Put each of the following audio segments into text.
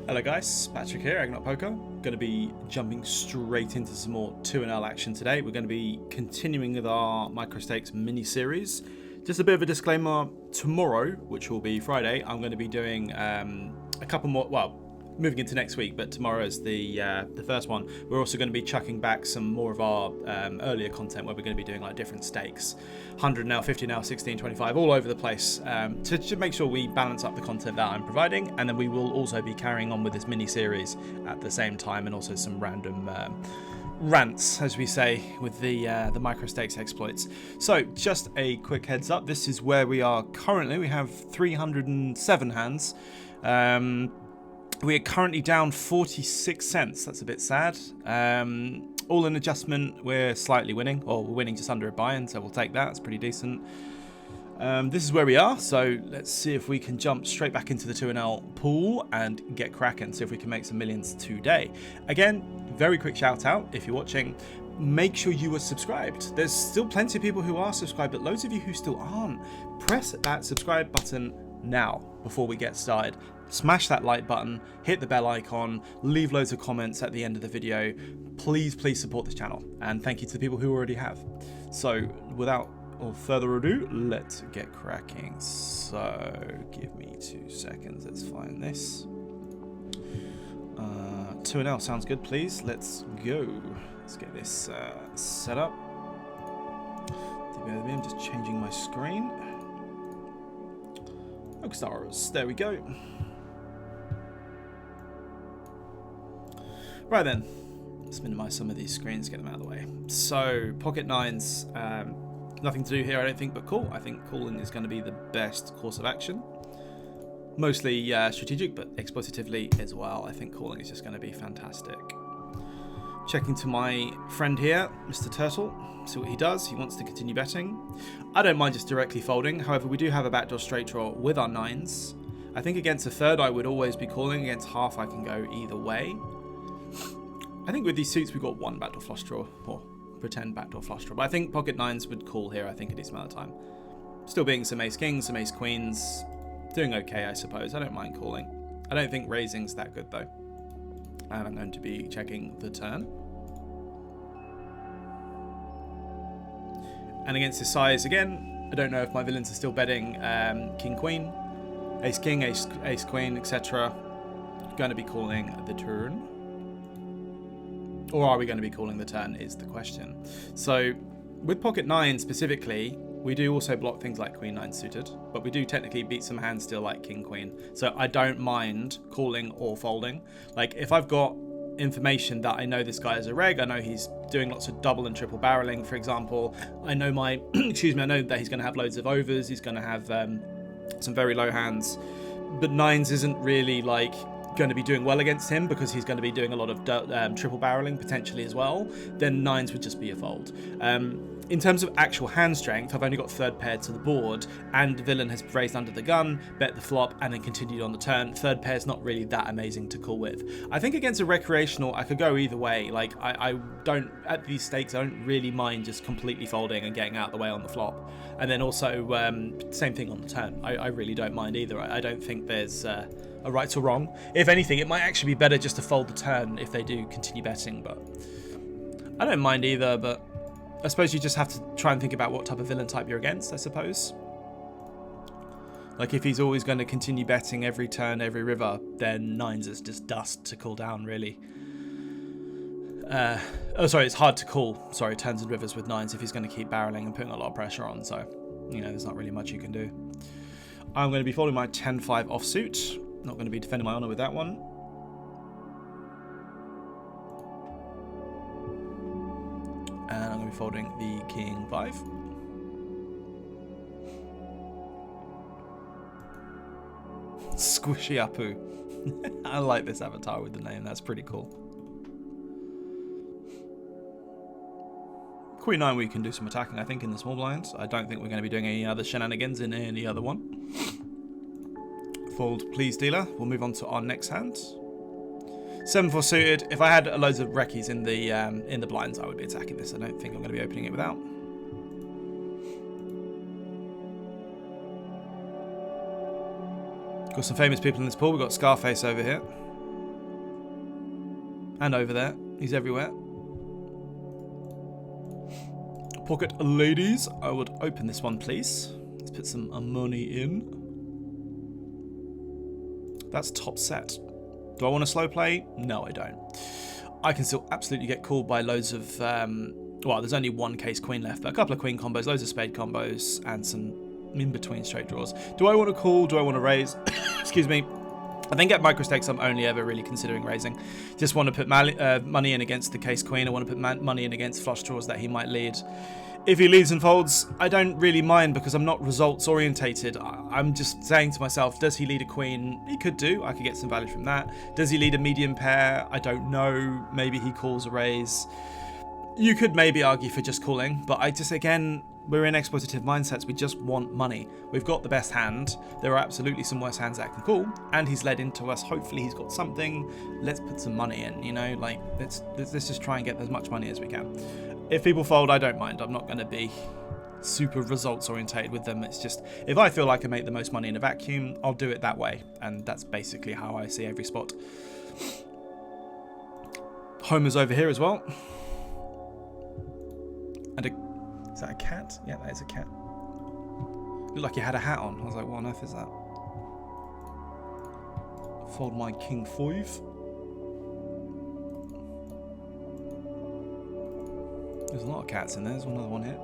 Hello guys, Patrick here, Agnoc Poker. Going to be jumping straight into some more 2NL action today. We're going to be continuing with our micro stakes mini series. Just a bit of a disclaimer, tomorrow, which will be Friday, I'm going to be doing a couple more, well, moving into next week, but tomorrow is the first one. We're also going to be chucking back some more of our earlier content where we're going to be doing like different stakes, 100 now, 50 now, 16, 25, all over the place, to make sure we balance up the content that I'm providing. And then we will also be carrying on with this mini series at the same time, and also some random rants, as we say, with the micro stakes exploits. So just a quick heads up, this is where we are currently. We have 307 hands. We are currently down 46 cents. That's a bit sad. All in adjustment, we're slightly winning, or we're winning just under a buy-in, so we'll take that. That's pretty decent. This is where we are, so let's see if we can jump straight back into the 2NL pool and get cracking, see if we can make some millions today. Again, very quick shout out, if you're watching, make sure you are subscribed. There's still plenty of people who are subscribed, but loads of you who still aren't. Press that subscribe button now before we get started. Smash that like button, hit the bell icon, leave loads of comments at the end of the video. Please support this channel, and thank you to the people who already have. So without further ado, let's get cracking. So give me 2 seconds, let's find this. 2NL sounds good, please. Let's go. Let's get this set up. I'm just changing my screen. PokerStars, there we go. Right then, let's minimize some of these screens, get them out of the way. So, pocket nines, nothing to do here, I don't think, but call. I think calling is going to be the best course of action. Mostly strategic, but exploitatively as well. I think calling is just going to be fantastic. Checking to my friend here, Mr. Turtle, see what he does. He wants to continue betting. I don't mind just directly folding. However, we do have a backdoor straight draw with our nines. I think against a third, I would always be calling. Against half, I can go either way. I think with these suits, we've got one backdoor flush draw, or pretend backdoor flush draw. But I think pocket nines would call here, I think, a decent amount of time. Still being some ace kings, some ace queens. Doing okay, I suppose. I don't mind calling. I don't think raising's that good, though. And I'm going to be checking the turn. And against his size, again, I don't know if my villains are still betting king, queen, ace king, ace queen, etc. Going to be calling the turn. Or are we going to be calling the turn is the question. So with pocket nine specifically, we do also block things like queen nine suited, but we do technically beat some hands still like king queen. So I don't mind calling or folding. Like if I've got information that I know this guy is a reg, I know he's doing lots of double and triple barreling, for example. I know my, excuse me, I know that he's going to have loads of overs. He's going to have some very low hands, but nines isn't really like going to be doing well against him because he's going to be doing a lot of triple barreling potentially as well. Then nines would just be a fold. In terms of actual hand strength, I've only got third pair to the board, and the villain has raised under the gun, bet the flop, and then continued on the turn. Third pair's not really that amazing to call with. I think against a recreational, I could go either way. Like, I don't, at these stakes, I don't really mind just completely folding and getting out of the way on the flop. And then also, same thing on the turn. I really don't mind either. I don't think there's a right or wrong. If anything, it might actually be better just to fold the turn if they do continue betting, but I don't mind either, but I suppose you just have to try and think about what type of villain type you're against, I suppose. Like if he's always going to continue betting every turn, every river, then nines is just dust to call down, really. Oh, sorry, it's hard to call, sorry, turns and rivers with nines if he's going to keep barreling and putting a lot of pressure on, so, you know, there's not really much you can do. I'm going to be folding my 10-5 offsuit. Not going to be defending my honor with that one. And I'm going to be folding the king 5. Squishy Apu. I like this avatar with the name. That's pretty cool. Queen 9 we can do some attacking, I think, in the small blinds. I don't think we're going to be doing any other shenanigans in any other one. Fold, please, dealer. We'll move on to our next hand. 7-4 suited. If I had loads of recce's in the blinds, I would be attacking this. I don't think I'm going to be opening it without. Got some famous people in this pool. We've got Scarface over here. And over there. He's everywhere. Pocket ladies, I would open this one, please. Let's put some money in. That's top set. Do I want to slow play? No, I don't. I can still absolutely get called by loads of... well, there's only one case queen left, but a couple of queen combos, loads of spade combos, and some in-between straight draws. Do I want to call? Do I want to raise? Excuse me. I think at microstakes I'm only ever really considering raising. Just want to put money in against the case queen. I want to put money in against flush draws that he might lead. If he leads and folds, I don't really mind because I'm not results orientated. I'm just saying to myself, does he lead a queen? He could do. I could get some value from that. Does he lead a medium pair? I don't know. Maybe he calls a raise. You could maybe argue for just calling, but I just, again, we're in exploitative mindsets. We just want money. We've got the best hand. There are absolutely some worse hands that can call, and he's led into us. Hopefully he's got something. Let's put some money in, you know, like let's just try and get as much money as we can. If people fold, I don't mind. I'm not going to be super results orientated with them. It's just, if I feel like I make the most money in a vacuum, I'll do it that way, and that's basically how I see every spot. Homer's over here as well. And is that a cat? Yeah, that is a cat. Looked like he had a hat on. I was like, what on earth is that? Fold my king 5. There's a lot of cats in there. There's another one here.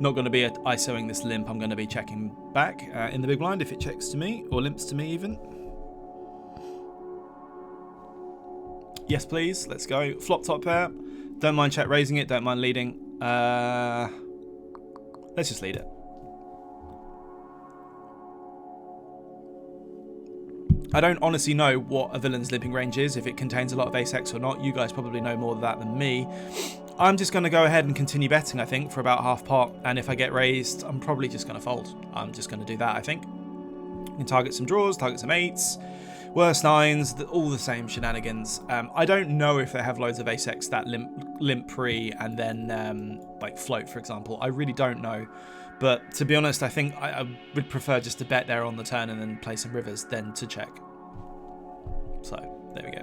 Not going to be ISOing this limp. I'm going to be checking back in the big blind if it checks to me, or limps to me even. Yes, please. Let's go. Flop top pair. Don't mind check raising it. Don't mind leading. Let's just lead it. I don't honestly know what a villain's limping range is, if it contains a lot of ace-x or not. You guys probably know more of that than me. I'm just going to go ahead and continue betting, I think, for about half pot. And if I get raised, I'm probably just going to fold. I'm just going to do that, I think. You can target some draws, target some 8s. Worse 9s, all the same shenanigans. I don't know if they have loads of ace-x that limp pre and then like float, for example. I really don't know. But to be honest, I think I would prefer just to bet there on the turn and then play some rivers than to check. So, there we go.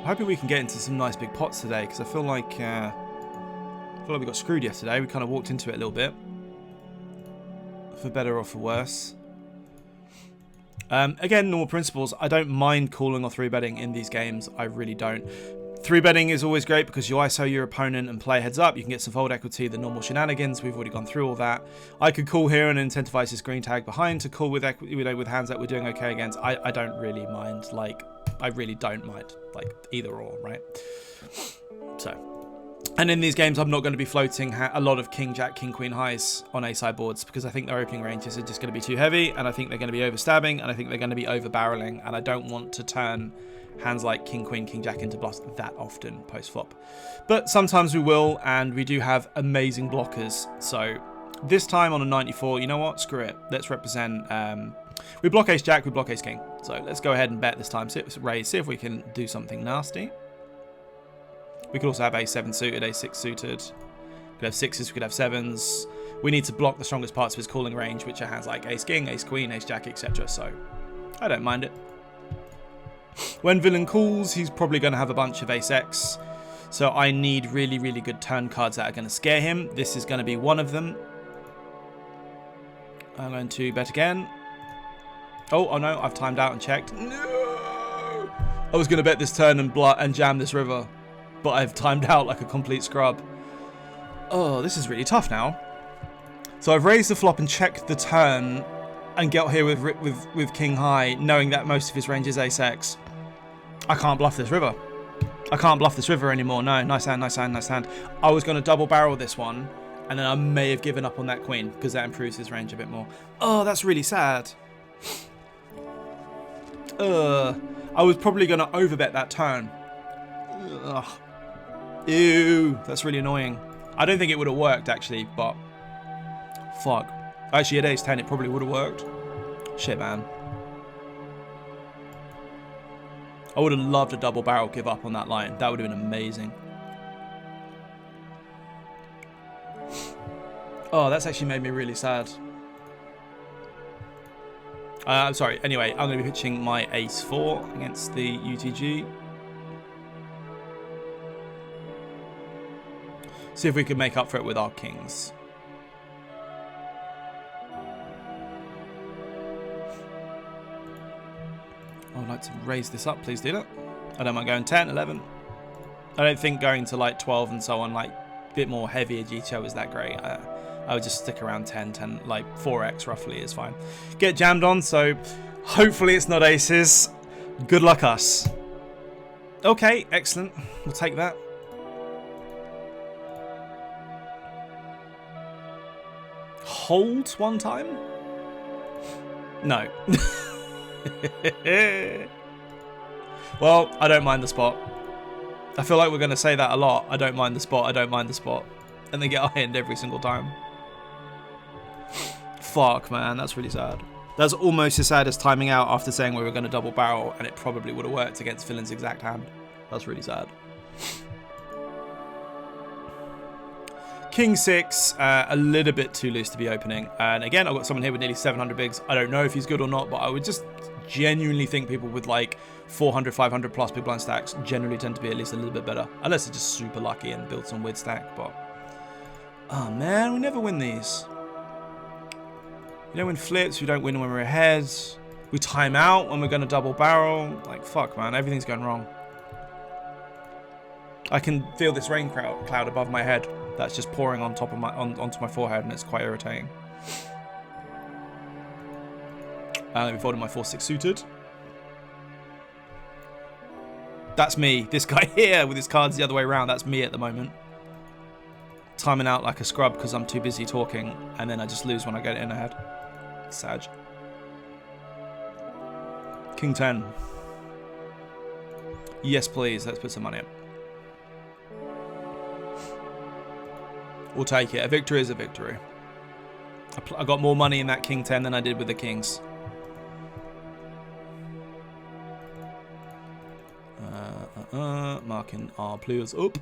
I'm hoping we can get into some nice big pots today, because I feel like we got screwed yesterday. We kind of walked into it a little bit. For better or for worse. Again, normal principles. I don't mind calling or 3-betting in these games. I really don't. 3-betting is always great because you ISO your opponent and play heads up. You can get some fold equity, the normal shenanigans. We've already gone through all that. I could call here and incentivize this green tag behind to call with equity, you know, with hands that we're doing okay against. I don't really mind. Like, I really don't mind. Like, either or, right? So. And in these games, I'm not going to be floating a lot of king, jack, king, queen highs on A-side boards because I think their opening ranges are just going to be too heavy, and I think they're going to be overstabbing, and I think they're going to be over-barreling, and I don't want to turn hands like king, queen, king, jack into bluffs that often post-flop. But sometimes we will, and we do have amazing blockers. So this time on a 94, you know what? Screw it. Let's represent... we block ace-jack, we block ace-king. So let's go ahead and bet this time. Raise, see if we can do something nasty. We could also have ace-7 suited, ace-6 suited. We could have 6s, we could have 7s. We need to block the strongest parts of his calling range, which are hands like ace-king, ace-queen, ace-jack, etc. So I don't mind it. When villain calls, he's probably going to have a bunch of ace-x. So I need really, really good turn cards that are going to scare him. This is going to be one of them. I'm going to bet again. Oh no, I've timed out and checked. No! I was going to bet this turn and jam this river. But I've timed out like a complete scrub. Oh, this is really tough now. So I've raised the flop and checked the turn and got here with king high, knowing that most of his range is ace-x. I can't bluff this river. I can't bluff this river anymore. No, nice hand, nice hand, nice hand. I was going to double barrel this one, and then I may have given up on that queen because that improves his range a bit more. Oh, that's really sad. I was probably going to overbet that turn. Ugh. Ew, that's really annoying. I don't think it would have worked, actually, but... Fuck. Actually, at ace-10, it probably would have worked. Shit, man. I would have loved a double barrel give up on that line. That would have been amazing. Oh, that's actually made me really sad. I'm sorry. Anyway, I'm going to be pitching my ace-4 against the UTG. See if we can make up for it with our kings. I would like to raise this up. Please do that. I don't mind going 10, 11. I don't think going to like 12 and so on, like a bit more heavier GTO is that great. I would just stick around 10, like 4x roughly is fine. Get jammed on, so hopefully it's not aces. Good luck us. Okay, excellent. We'll take that. Hold one time? No. Well, I don't mind the spot. I feel like we're going to say that a lot. I don't mind the spot, I don't mind the spot. And they get ironed every single time. Fuck, man, that's really sad. That's almost as sad as timing out after saying we were going to double barrel, and it probably would have worked against Villain's exact hand. That's really sad. King 6, a little bit too loose to be opening. And again, I've got someone here with nearly 700 bigs. I don't know if he's good or not, but I would just genuinely think people with like 400, 500 plus big blind stacks generally tend to be at least a little bit better. Unless they're just super lucky and build some weird stack, but... Oh man, we never win these. We don't win flips, we don't win when we're ahead. We time out when we're going to double barrel. Like, fuck, man, everything's going wrong. I can feel this rain cloud above my head that's just pouring on top of onto my forehead, and it's quite irritating. Let me fold in my 4-6 suited. That's me. This guy here with his cards the other way around, that's me at the moment. Timing out like a scrub because I'm too busy talking, and then I just lose when I get it in ahead. Sag. King 10. Yes, please. Let's put some money in. We'll take it. A victory is a victory. I got more money in that King 10 than I did with the Kings. Marking our players up.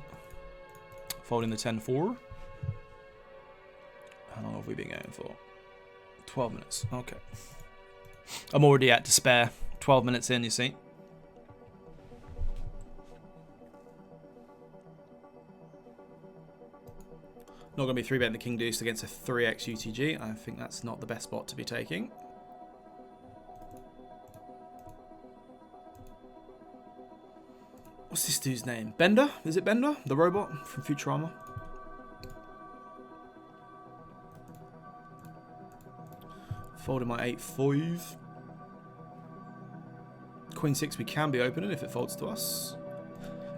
Folding the 10-4. How long have we been going for? 12 minutes. Okay. I'm already at despair. 12 minutes in, you see. Not going to be 3-betting the King Deuce against a 3x UTG. I think that's not the best spot to be taking. What's this dude's name? Bender? Is it Bender? The robot from Futurama? Folding my 8-5. Queen 6 we can be opening if it folds to us.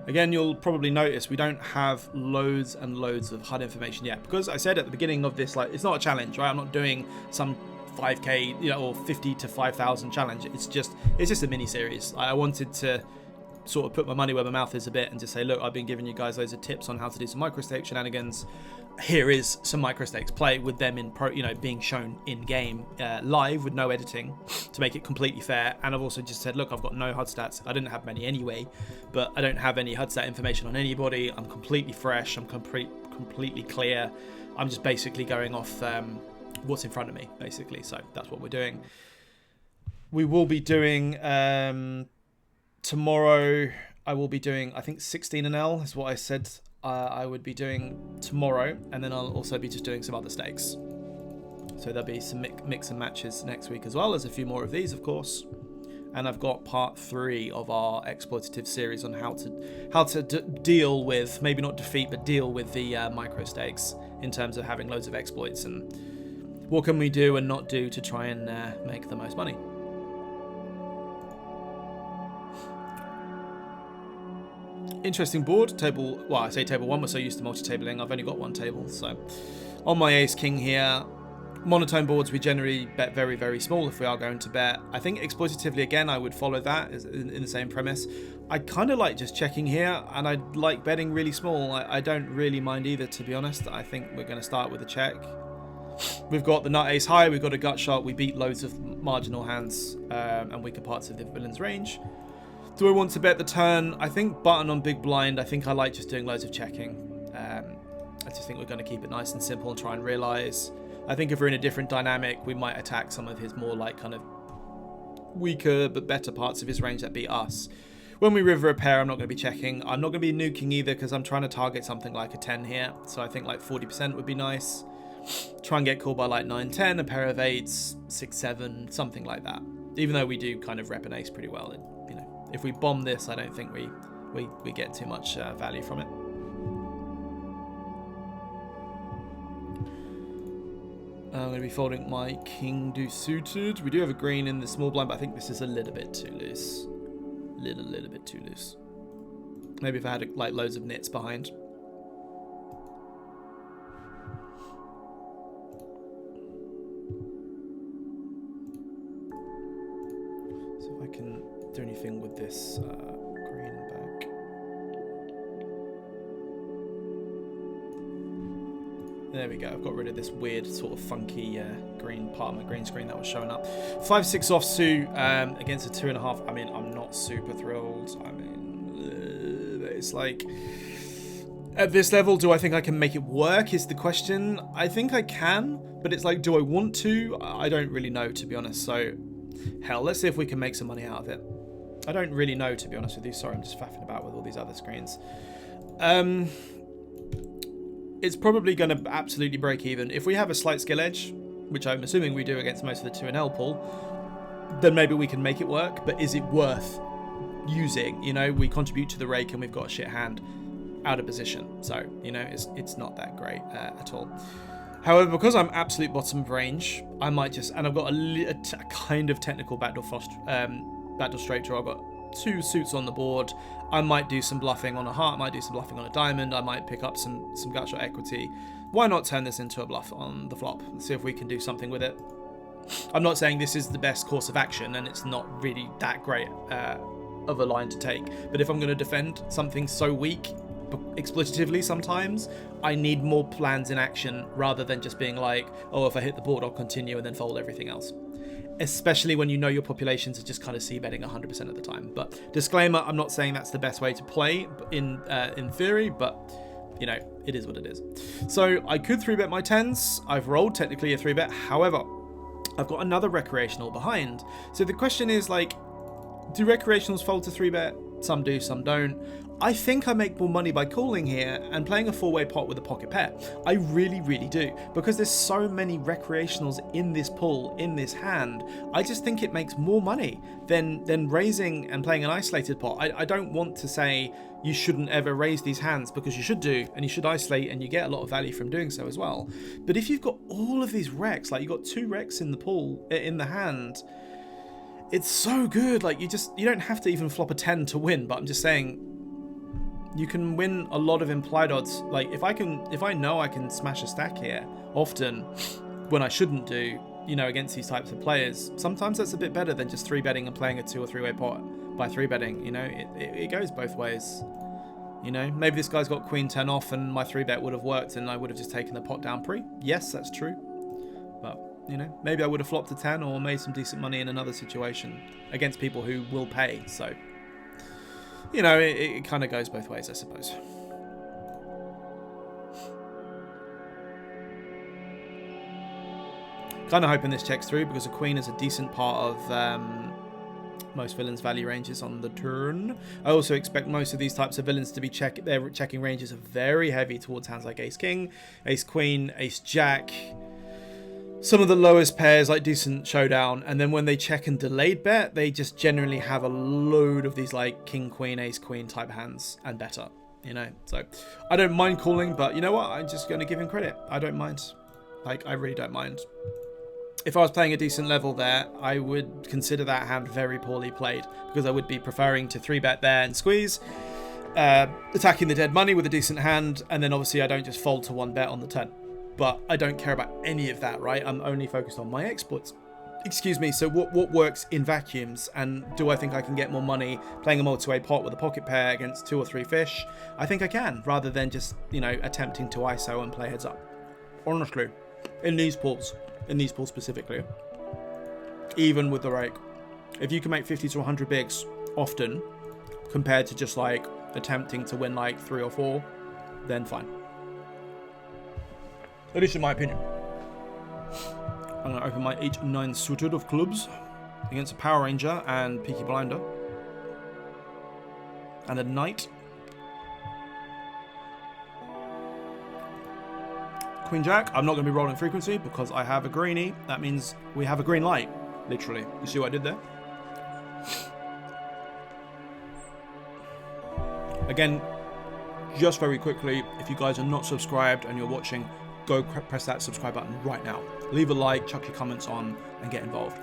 Again, you'll probably notice we don't have loads and loads of HUD information yet, because I said at the beginning of this, like, it's not a challenge, right? I'm not doing some 5k, you know, or 50 to 5,000 challenge. It's just a mini series. I wanted to sort of put my money where my mouth is a bit and just say, look, I've been giving you guys loads of tips on how to do some microstake shenanigans. Here is some microstakes. Play with them in being shown in game live with no editing to make it completely fair. And I've also just said, look, I've got no HUD stats. I didn't have many anyway, but I don't have any HUD stat information on anybody. I'm completely fresh. I'm completely clear. I'm just basically going off what's in front of me, basically. So that's what we're doing. We will be doing tomorrow. I will be doing, I think 16NL is what I said I would be doing tomorrow, and then I'll also be just doing some other stakes. So there'll be some mix and matches next week as well. There's a few more of these, of course. And I've got part 3 of our exploitative series on how to deal with, maybe not defeat, but deal with the micro stakes in terms of having loads of exploits and what can we do and not do to try and make the most money. Interesting board. Well, I say table 1, we're so used to multi-tabling. I've only got 1 table, so on my ace king here. Monotone boards, we generally bet very, very small if we are going to bet. I think exploitatively, again, I would follow that in the same premise. I kind of like just checking here, and I like betting really small. I don't really mind either, to be honest. I think we're going to start with a check. We've got the nut ace high, we've got a gut shot, we beat loads of marginal hands and weaker parts of the villain's range. Do I want to bet the turn? I think button on big blind. I think I like just doing loads of checking. I just think we're going to keep it nice and simple and try and realize. I think if we're in a different dynamic, we might attack some of his more like kind of weaker but better parts of his range that beat us. When we river a pair, I'm not going to be checking. I'm not going to be nuking either because I'm trying to target something like a 10 here. So I think like 40% would be nice. Try and get called by like 9, 10, a pair of 8s, 6, 7, something like that. Even though we do kind of rep an ace pretty well. And, you know, if we bomb this, I don't think we get too much value from it. I'm going to be folding my king deuce suited. We do have a green in the small blind, but I think this is a little bit too loose. Little bit too loose. Maybe if I had like loads of nits behind. So if I can do anything with this green back. There we go. I've got rid of this weird sort of funky green part of my green screen that was showing up. 5-6 offsuit against a 2.5. I mean, I'm not super thrilled. I mean, it's like at this level, do I think I can make it work? Is the question. I think I can, but it's like, do I want to? I don't really know, to be honest. So, hell, let's see if we can make some money out of it. I don't really know, to be honest with you. Sorry, I'm just faffing about with all these other screens. It's probably going to absolutely break even. If we have a slight skill edge, which I'm assuming we do against most of the 2NL pool, then maybe we can make it work. But is it worth using? You know, we contribute to the rake and we've got a shit hand out of position. So, you know, it's not that great at all. However, because I'm absolute bottom of range, I might just... And I've got a kind of technical backdoor straight draw. I've got 2 suits on the board. I might do some bluffing on a heart, I might do some bluffing on a diamond, I might pick up some gut shot equity. Why not turn this into a bluff on the flop and see if we can do something with it? I'm not saying this is the best course of action and it's not really that great of a line to take, but if I'm going to defend something so weak exploitatively sometimes, I need more plans in action rather than just being like, oh, if I hit the board I'll continue and then fold everything else. Especially when you know your populations are just kind of c-betting 100% of the time. But disclaimer, I'm not saying that's the best way to play in theory, but you know, it is what it is. So I could 3-bet my 10s. I've rolled technically a 3-bet. However, I've got another recreational behind. So the question is like, do recreationals fold to 3-bet? Some do, some don't. I think I make more money by calling here and playing a 4-way pot with a pocket pair. I really, really do. Because there's so many recreationals in this pool, in this hand, I just think it makes more money than raising and playing an isolated pot. I don't want to say you shouldn't ever raise these hands, because you should do, and you should isolate, and you get a lot of value from doing so as well. But if you've got all of these wrecks, like you've got 2 wrecks in the pool, in the hand, it's so good. Like you don't have to even flop a 10 to win, but I'm just saying, you can win a lot of implied odds. Like if I know I can smash a stack here often when I shouldn't do, you know, against these types of players, sometimes that's a bit better than just 3-betting and playing a 2 or 3-way pot by 3-betting. You know, it goes both ways. You know, maybe this guy's got queen 10 off and my 3-bet would have worked and I would have just taken the pot down pre. Yes, that's true. But, you know, maybe I would have flopped a 10 or made some decent money in another situation against people who will pay. So, you know, it kind of goes both ways, I suppose. Kind of hoping this checks through because a queen is a decent part of most villains' value ranges on the turn. I also expect most of these types of villains to be their checking ranges are very heavy towards hands like Ace King, Ace Queen, Ace Jack. Some of the lowest pairs, like decent showdown, and then when they check and delayed bet, they just generally have a load of these like King, Queen, Ace, Queen type hands and better, you know. So I don't mind calling, but you know what? I'm just going to give him credit. I don't mind. Like, I really don't mind. If I was playing a decent level there, I would consider that hand very poorly played because I would be preferring to 3-bet there and squeeze, attacking the dead money with a decent hand, and then obviously I don't just fold to 1-bet on the turn. But I don't care about any of that, right? I'm only focused on my exploits. Excuse me, so what works in vacuums? And do I think I can get more money playing a multi-way pot with a pocket pair against 2 or 3 fish? I think I can, rather than just, you know, attempting to ISO and play heads up. Honestly, in these pools specifically, even with the rake, if you can make 50 to 100 bigs often, compared to just like attempting to win like 3 or 4, then fine. At least in my opinion. I'm going to open my 8-9 suited of clubs. against a Power Ranger and Peaky Blinder. And a Knight. Queen Jack. I'm not going to be rolling frequency because I have a greenie. That means we have a green light, literally. You see what I did there? Again, just very quickly, if you guys are not subscribed and you're watching, go press that subscribe button right now. Leave a like, chuck your comments on, and get involved.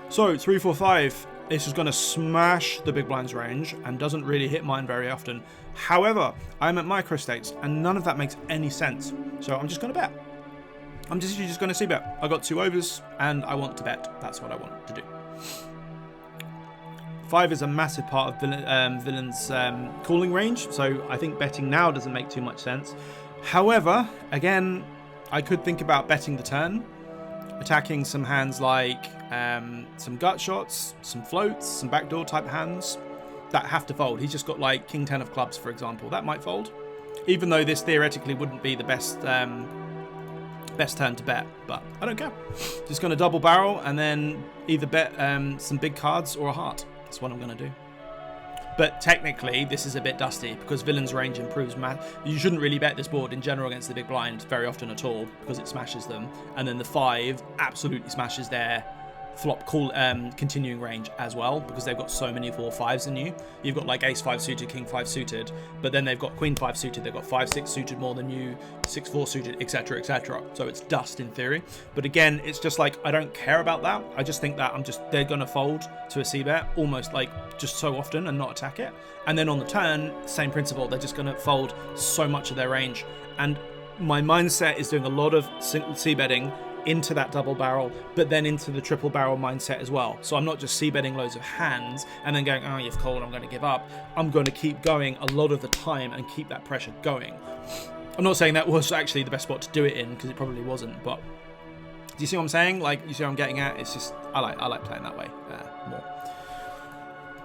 So, 3, 4, 5. This is going to smash the big blinds range and doesn't really hit mine very often. However, I'm at micro stakes and none of that makes any sense. So I'm just going to bet. I'm just going to c-bet. I got 2 overs and I want to bet. That's what I want to do. 5 is a massive part of Villain's calling range, so I think betting now doesn't make too much sense. However, again, I could think about betting the turn, attacking some hands like some gut shots, some floats, some backdoor type hands that have to fold. He's just got like King 10 of clubs, for example. That might fold, even though this theoretically wouldn't be the best turn to bet, but I don't care. Just going to double barrel and then either bet some big cards or a heart. That's what I'm going to do. But technically, this is a bit dusty because Villain's range improves. You shouldn't really bet this board in general against the big blind very often at all because it smashes them. And then the 5 absolutely smashes their flop call continuing range as well because they've got so many 4-5s in you. You've got like ace 5 suited, king 5 suited, but then they've got queen 5 suited, they've got 5-6 suited more than you, 6-4 suited, etc, etc. So it's dust in theory. But again, it's just like I don't care about that. I just think that they're gonna fold to a c-bet almost like just so often and not attack it. And then on the turn, same principle, they're just gonna fold so much of their range. And my mindset is doing a lot of c-betting into that double barrel, but then into the triple barrel mindset as well. So I'm not just c-betting loads of hands and then going, oh, you've called, I'm going to give up. I'm going to keep going a lot of the time and keep that pressure going. I'm not saying that was actually the best spot to do it in because it probably wasn't, but do you see what I'm saying? Like, you see what I'm getting at? It's just, I like playing that way more.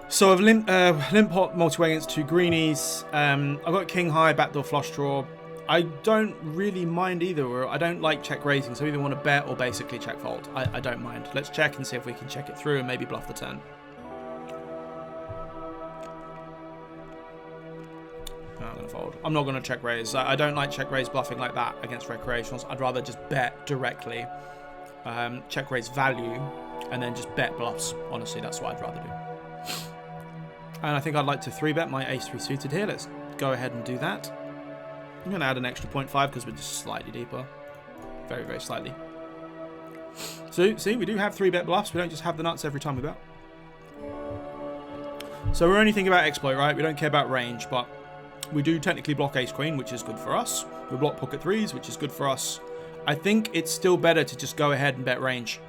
So I've limp pot multi-way against 2 greenies. I've got king high, backdoor flush draw. I don't really mind either, or I don't like check raising, so I either want to bet or basically check fold. I don't mind. Let's check and see if we can check it through and maybe bluff the turn. I'm going to fold. I'm not going to check raise. I don't like check raise bluffing like that against recreationals. I'd rather just bet directly, check raise value, and then just bet bluffs. Honestly, that's what I'd rather do. And I think I'd like to 3-bet my ace 3 suited here. Let's go ahead and do that. I'm going to add an extra 0.5 because we're just slightly deeper. Very, very slightly. So, see, we do have 3-bet bluffs. We don't just have the nuts every time we bet. So we're only thinking about exploit, right? We don't care about range, but we do technically block ace-queen, which is good for us. We block pocket 3s, which is good for us. I think it's still better to just go ahead and bet range,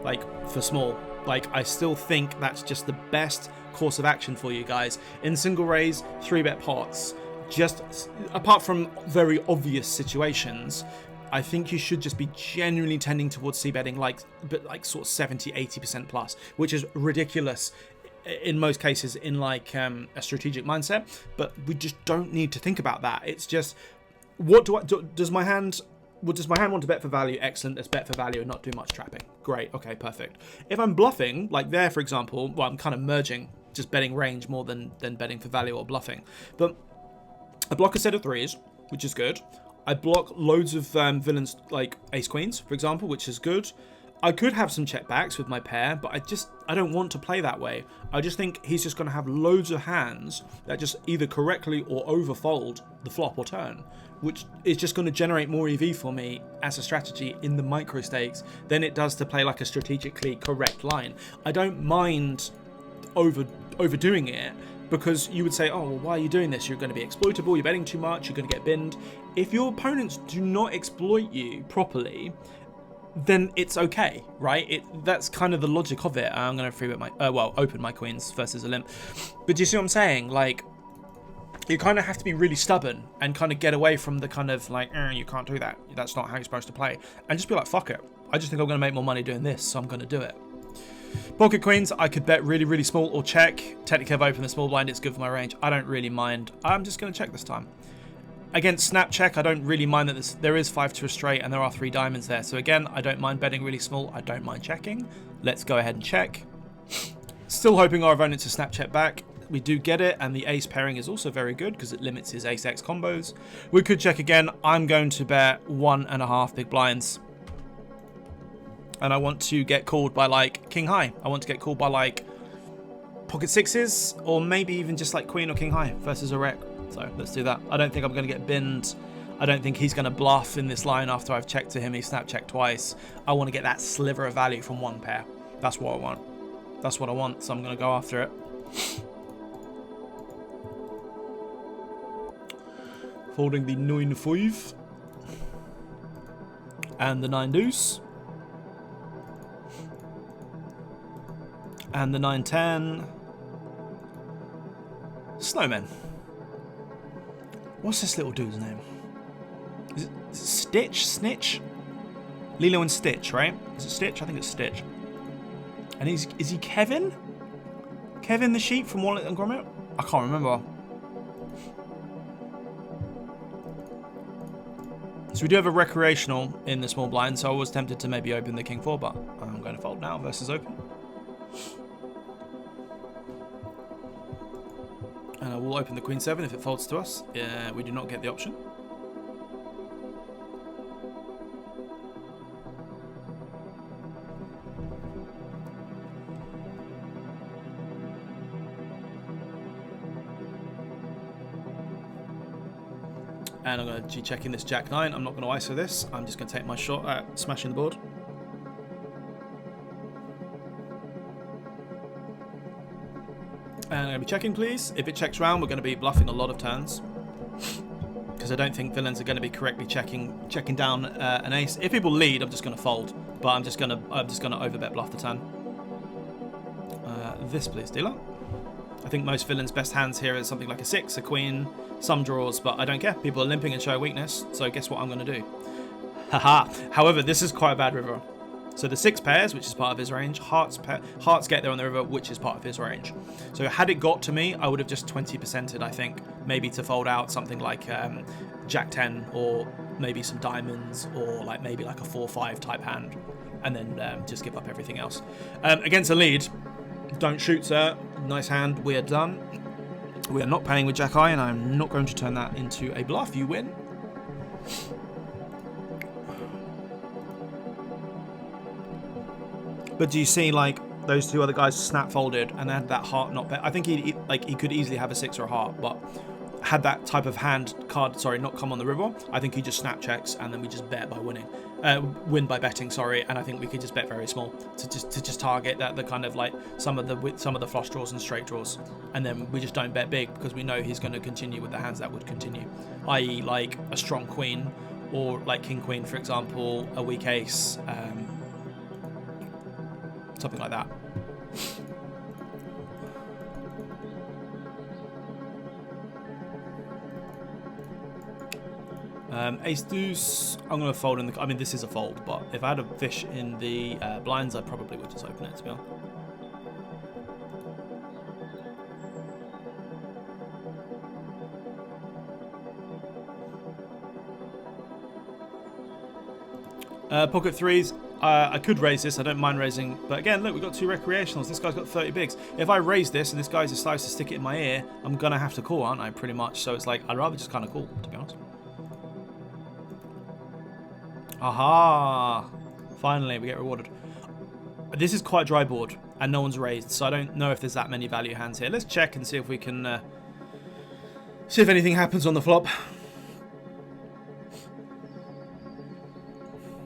like, for small. Like, I still think that's just the best course of action for you guys. In single raise, 3-bet pots. Just apart from very obvious situations, I think you should just be genuinely tending towards c-betting like sort of 70-80% plus, which is ridiculous in most cases in like a strategic mindset. But we just don't need to think about that. It's just, does my hand want to bet for value? Excellent, let's bet for value and not do much trapping. Great, okay, perfect. If I'm bluffing, like there for example, well, I'm kind of merging, just betting range more than betting for value or bluffing. But I block a set of 3s, which is good. I block loads of villains like ace-queens, for example, which is good. I could have some checkbacks with my pair, but I don't want to play that way. I just think he's just going to have loads of hands that just either correctly or overfold the flop or turn, which is just going to generate more EV for me as a strategy in the micro stakes than it does to play like a strategically correct line. I don't mind overdoing it, because you would say, oh, well, why are you doing this? You're going to be exploitable, you're betting too much, you're going to get binned. If your opponents do not exploit you properly, then it's okay, right? That's kind of the logic of it. I'm going to free bet my, open my queens versus a limp. But do you see what I'm saying? Like, you kind of have to be really stubborn and kind of get away from the kind of like, you can't do that. That's not how you're supposed to play. And just be like, fuck it. I just think I'm going to make more money doing this, so I'm going to do it. Pocket queens, I could bet really, really small or check. Technically, I've opened the small blind. It's good for my range. I don't really mind. I'm just going to check this time. Against snap check, I don't really mind that there is 5 to a straight and there are 3 diamonds there. So again, I don't mind betting really small. I don't mind checking. Let's go ahead and check. Still hoping our opponent to snap check back. We do get it, and the ace pairing is also very good because it limits his ace-x combos. We could check again. I'm going to bet 1.5 big blinds. And I want to get called by, like, king high. I want to get called by, like, pocket sixes, or maybe even just, like, queen or king high versus a rec. So let's do that. I don't think I'm going to get binned. I don't think he's going to bluff in this line after I've checked to him. He snap checked twice. I want to get that sliver of value from one pair. That's what I want. That's what I want, so I'm going to go after it. Folding the 9-5 and the 9 deuce and the 9-10 snowman. What's this little dude's name? Is it Stitch? Snitch? Lilo and Stitch, right? Is it Stitch? I think it's Stitch. And is he Kevin? Kevin the sheep from Wallet and Gromit? I can't remember. So we do have a recreational in the small blind, so I was tempted to maybe open the king 4, but I'm going to fold now versus open. And I will open the queen 7 if it folds to us. We do not get the option. And I'm going to be checking this jack 9. I'm not going to ISO this. I'm just going to take my shot at smashing the board. And I'm going to be checking, please. If it checks round, we're going to be bluffing a lot of turns. Because I don't think villains are going to be correctly checking down an ace. If people lead, I'm just going to fold. But I'm just going to overbet bluff the turn. This, please, dealer. I think most villains' best hands here is something like a 6, a queen, some draws, but I don't care. People are limping and show a weakness, so guess what I'm going to do? Haha. However, this is quite a bad river. So the 6 pairs, which is part of his range, hearts get there on the river, which is part of his range. So had it got to me, I would have just 20%ed, I think, maybe to fold out something like Jack 10 or maybe some diamonds or like maybe like a 4-5 type hand, and then just give up everything else. Against a lead, don't shoot, sir. Nice hand. We are done. We are not paying with Jack High, and I'm not going to turn that into a bluff. You win. But do you see, like, those 2 other guys snap folded and had that heart not bet? I think he could easily have a 6 or a heart, but had that type of hand card, sorry, not come on the river, I think he just snap checks and then we just bet by winning. Win by betting, sorry, and I think we could just bet very small to just target that the kind of like some of the flush draws and straight draws, and then we just don't bet big because we know he's going to continue with the hands that would continue, i.e. like a strong queen or like king queen, for example, a weak ace, something like that. Ace deuce, I'm going to fold in the... I mean, this is a fold, but if I had a fish in the blinds, I probably would just open it, to be honest. Pocket threes, I could raise this. I don't mind raising, but again, look, we've got 2 recreationals. This guy's got 30 bigs. If I raise this and this guy decides to stick it in my ear, I'm going to have to call, aren't I, pretty much? So it's like, I'd rather just kind of call, to be honest. Aha! Finally, we get rewarded. This is quite a dry board, and no one's raised, so I don't know if there's that many value hands here. Let's check and see if we can... see if anything happens on the flop.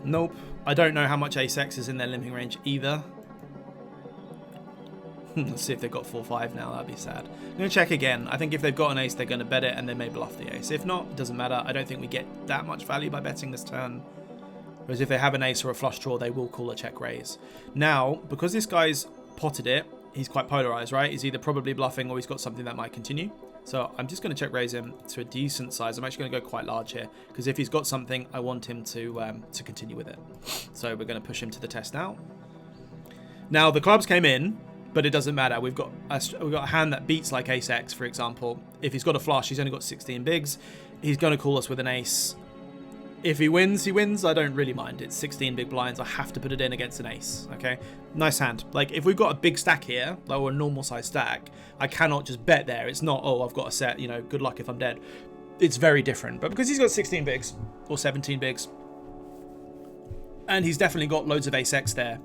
Nope. I don't know how much ace-x is in their limping range either. Let's see if they've got 4-5 now. That'd be sad. I'm going to check again. I think if they've got an ace, they're going to bet it, and they may bluff the ace. If not, it doesn't matter. I don't think we get that much value by betting this turn. Whereas if they have an ace or a flush draw, they will call a check raise. Now, because this guy's potted it, he's quite polarized, right? He's either probably bluffing or he's got something that might continue. So I'm just going to check raise him to a decent size. I'm actually going to go quite large here because if he's got something, I want him to continue with it. So we're going to push him to the test now. Now the clubs came in, but it doesn't matter. We've got a hand that beats like ace-x, for example. If he's got a flush, he's only got 16 bigs. he's going to call us with an ace. If he wins, he wins. I don't really mind. It's 16 big blinds. I have to put it in against an ace. Okay, nice hand. Like, if we've got a big stack here, like a normal size stack, I cannot just bet there. It's not, oh, I've got a set, you know, good luck if I'm dead. It's very different. But because he's got 16 bigs or 17 bigs, and he's definitely got loads of ace X there,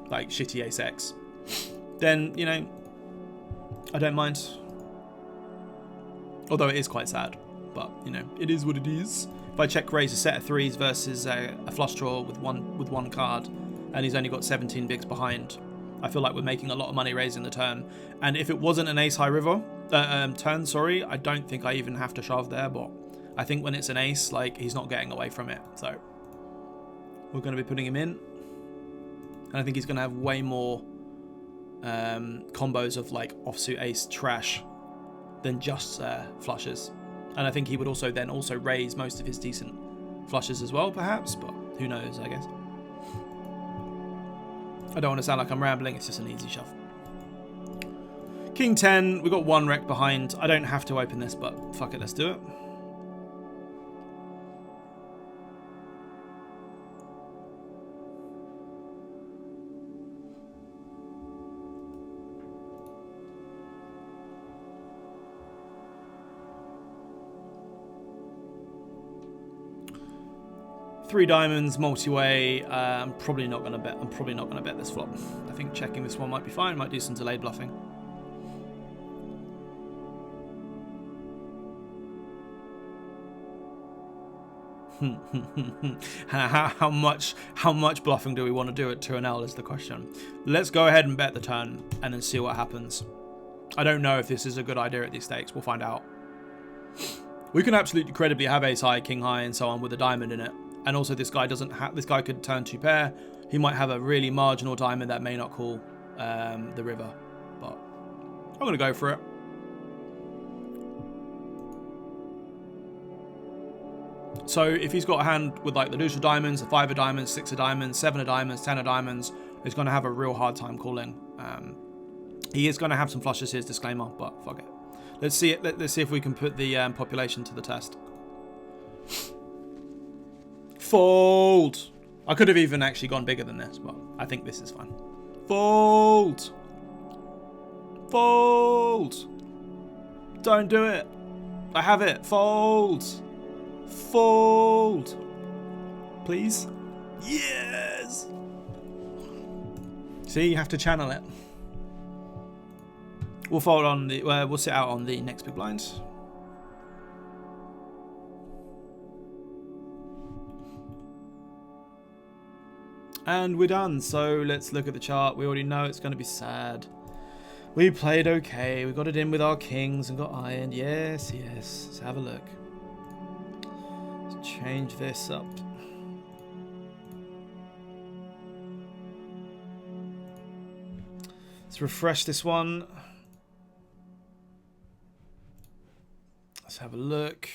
like shitty ace X, then, you know, I don't mind. Although it is quite sad, but, you know, it is what it is. If I check raise a set of threes versus a flush draw with one card, and he's only got 17 bigs behind, I feel like we're making a lot of money raising the turn. And if it wasn't an ace high river turn, sorry, I don't think I even have to shove there. But I think when it's an ace, like, he's not getting away from it. So we're going to be putting him in, and I think he's going to have way more combos of like offsuit ace trash than just flushes. And I think he would also then raise most of his decent flushes as well, perhaps, but who knows, I guess. I don't want to sound like I'm rambling, it's just an easy shove. King 10, we've got one rec behind. I don't have to open this, but fuck it, let's do it. Three diamonds, multi-way. I'm probably not gonna bet. I'm probably not gonna bet this flop. I think checking this one might be fine. Might do some delayed bluffing. how much bluffing do we want to do at 2-0 is the question. Let's go ahead and bet the turn and then see what happens. I don't know if this is a good idea at these stakes. We'll find out. We can absolutely credibly have ace high, king high, and so on with a diamond in it. And also, this guy doesn't have. This guy could turn 2 pair. He might have a really marginal diamond that may not call the river. But I'm gonna go for it. So if he's got a hand with like the deuce of diamonds, the 5 of diamonds, 6 of diamonds, 7 of diamonds, 10 of diamonds, he's gonna have a real hard time calling. He is gonna have some flushes. Here's disclaimer, but fuck it. Let's see it. Let's see if we can put the population to the test. Fold. I could have even actually gone bigger than this, but I think this is fine. Fold. Fold. Don't do it. I have it. Fold. Fold. Please. Yes. See, you have to channel it. We'll fold on the. We'll sit out on the next big blind. And we're done. So let's look at the chart. We already know it's going to be sad. We played okay. We got it in with our kings and got ironed. Yes, yes. Let's have a look. Let's change this up. Let's refresh this one. Let's have a look.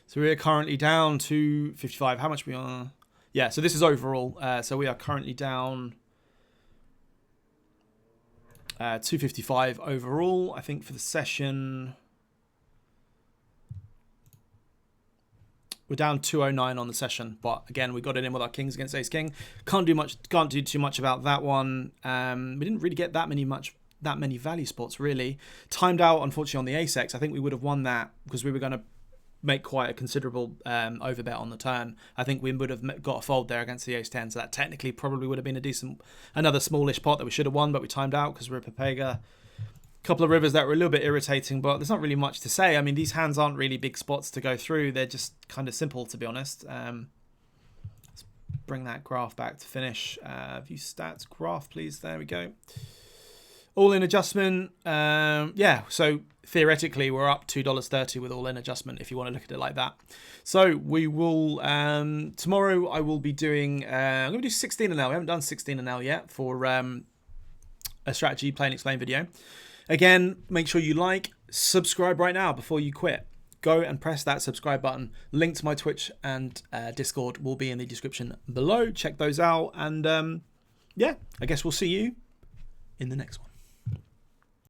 So we're currently down to 55. How much we are? Yeah, so this is overall. So we are currently down 255 overall. I think for the session, we're down 209 on the session. But again, we got it in with our kings against ace king. Can't do too much about that one. We didn't really get that many value spots really. Timed out, unfortunately, on the ace X. I think we would have won that because we were going to make quite a considerable overbet on the turn. I think we would have got a fold there against the ace 10, so that technically probably would have been another smallish pot that we should have won, but we timed out because we're a Papega. A couple of rivers that were a little bit irritating, but there's not really much to say. I mean, these hands aren't really big spots to go through. They're just kind of simple, to be honest. Let's bring that graph back to finish. View stats graph, please. There we go. All-in adjustment, yeah, so theoretically we're up $2.30 with all-in adjustment if you want to look at it like that. So we will, tomorrow I will be doing, I'm going to do 16 and L. We haven't done 16 and L yet for a strategy play and explain video. Again, make sure you like, subscribe right now before you quit. Go and press that subscribe button. Link to my Twitch and Discord will be in the description below. Check those out. And yeah, I guess we'll see you in the next one.